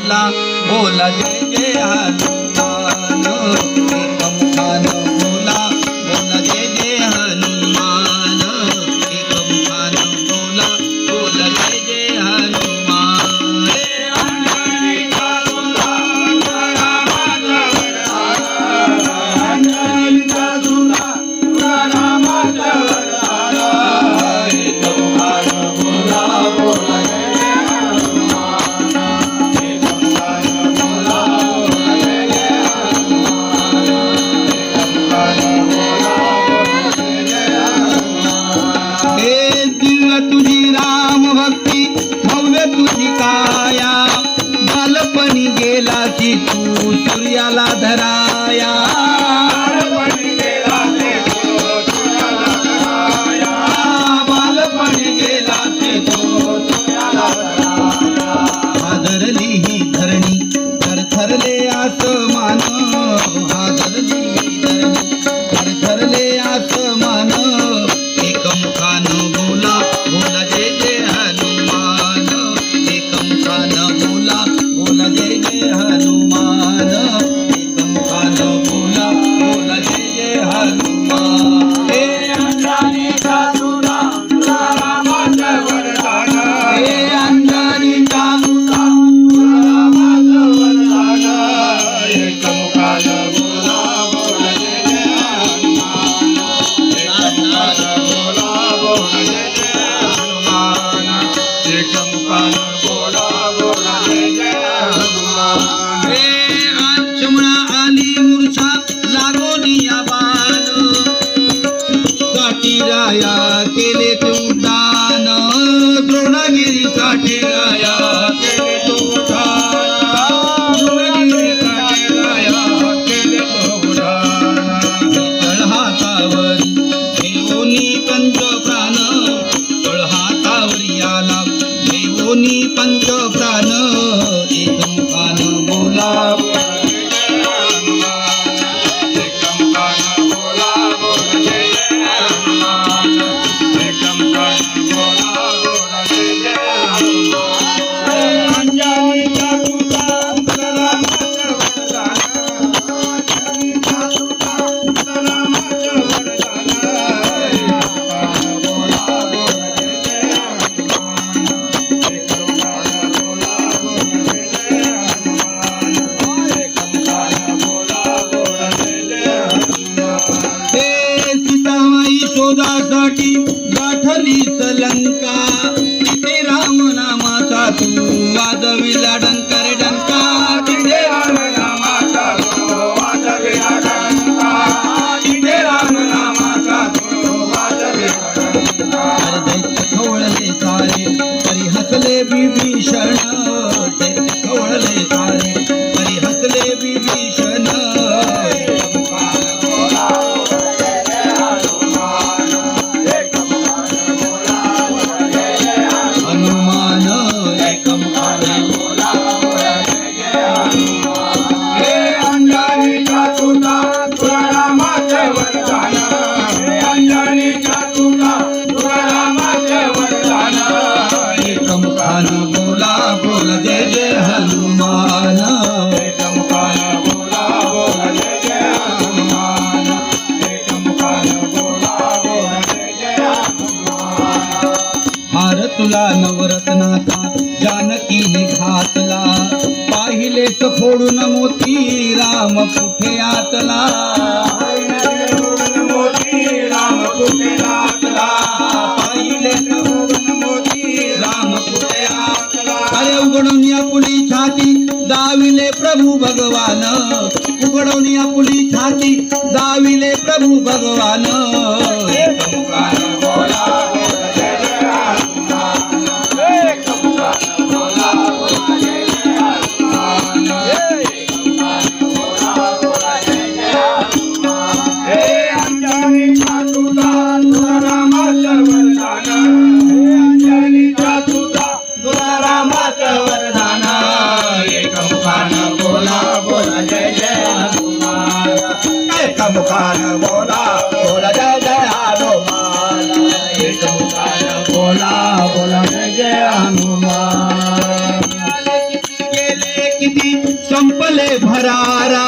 बोला बोला जय जय हनुमान एक मुखान बोला बोला जय जय हनुमान एक मुखान बोला बोला जय जय हनुमान हे अंजनीचा सुता रामाचा वरदान अंजनीचा सुता रामाचा वरदान एक मुखान बोला बोला जय जय तुझी राम भक्ती भव्य तुझी काया बालपणी गेला की तू सूर्याला धराया बालपणी गेला की तू सूर्याला धराया हादरली ही धरणी थरथरले आसमान हादरली ही धरणी थरथरले आसमान एक मुखान बोला बोला जय जय हनुमान एक मुखान बोला बोला जय जय हनुमान एक मुखान बोला बोला जय जय हनुमान हे अंजनीचा सुता रामाचा वरदान हे अंजनीचा सुता रामाचा वरदान एक मुखान बोला बोला जय जय हनुमान एक मुखान बोला बोला जय जय हनुमान एक मुखान बोला बोला जय जय हनुमान हे आचमना आली मूर्छा लागोनिया बाण साठी राया केले तू दान द्रोणागिरी साठी राया केले तू दान द्रोणागिरी साठी राया केले तू दान तळहातावरी देवोनी पंच प्राण तळहातावरी आला देवोनी पंच प्राण एक मुखान बोला बोला जय जय हनुमान एक मुखान बोला बोला जय जय हनुमान एक मुखान बोला बोला जय जय हनुमान हे अंजनीचा सुता रामाचा वरदान अंजनीचा सुता रामाचा वरदान बोला बोला जय जय हनुमान एक मुखान बोला बोला जय जय हनुमान एक मुखान बोला बोला जय जय हनुमान हे सीतामाई शोधासाठी गाठलीच लंका तिथे राम नामाचा तू वाजविला डंका रे डंका तिथे राम नामाचा तू वाजविला डंका तिथे राम नामाचा तू वाजविला डंका अरे दैत्य खवळले सारे तरी हसले विभीषण दैत्य खवळले सारे तरी हसले विभीषण एक मुखान बोला बोला जय जय हनुमान एक मुखान बोला बोला जय जय हनुमान एक मुखान बोला बोला जय जय हनुमान हे अंजनीचा सुता रामाचा वरदान हे अंजनीचा सुता रामाचा वरदान एक मुखान बोला बोला जय जय हनुमान एक मुखान बोला बोला जय जय हनुमान एक मुखान बोला बोला जय जय हनुमान हार तुला नवरत्नाचा जानकीने घातला पाहिले फोडून मोती राम कुठे आतला मोती राम कुठे आतला पाहिले फोडून मोती राम कुठे आतला अरे उघडून या पुली छाती दाविले प्रभू भगवान उघडून या पुली छाती दाविले प्रभू भगवान एक मुखान बोला बोला जय जय हनुमान एक मुखान बोला बोला जय जय हनुमान एक मुखान बोला बोला जय जय हनुमान हे अंजनीचा सुता रामाचा वरदान हे अंजनीचा सुता रामाचा वरदान एक मुखान बोला बोला जय जय हनुमान एक मुखान बोला बोला जय जय हनुमान एक किती संपले भरारा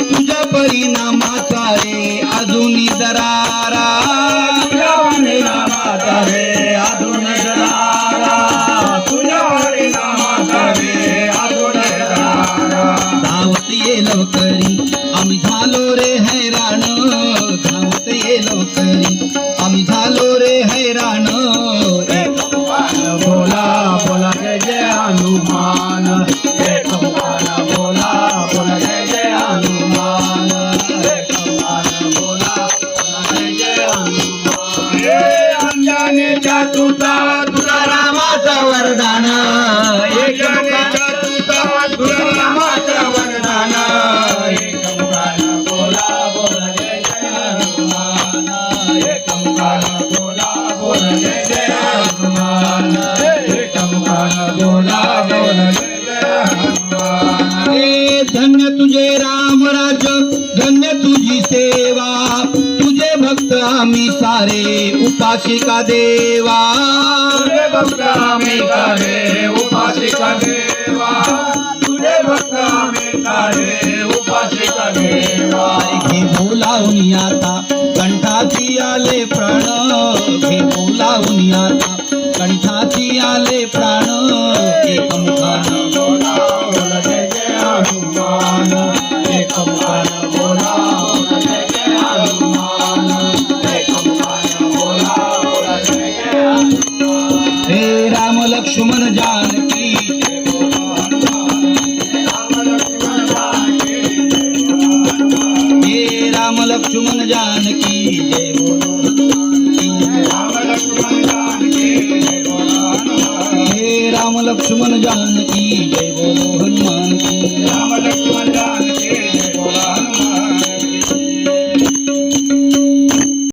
तुझ्या परिणामाचा रे अजूनही दरारा तुझ्या परिणामाचा रे अजून दरारा तुझ्या परिणामाचा रे अजून दरारा धावत ये लवकरी आम्ही झालो रे हैराण धावत ये लवकरी आम्ही झालो रे हैराण एक बोला बोला जय जय हनुमान एक बोला बोला जय जय हनुमान एक बोला बोला जय जय हनुमान हे अंजनीच्या तुझा तुझा रामाचं वरदान अंजनीच्या तुझा तुझा रामाचं वरदान एक बोला बोला जय जय हनुमान एक बोला बोला जय जय हनुमान एक बोला बोला जय जय हनुमान हे धन्य तुझे राम राज्य धन्य तुझी सेवा तुझे भक्त आम्ही सारे उपासिका देवा तुझे भक्त आम्ही सारे उपासिका देवा तुझे भक्त आम्ही सारे उपासिका देवा घे बोलावून आता कंठाची आले प्राण घे बोलावून आता कंठाची आले प्राण एक मुखानं बोला बोला जय जय हनुमान एक बोला बोला जय जय हनुमान एक बोला बोला जय जय हनुमान हे राम लक्ष्मण जानकी हे राम लक्ष्मण जानकी जय बोलो हे राम लक्ष्मण जानकी जय बोलो हनुमान की राम लक्ष्मण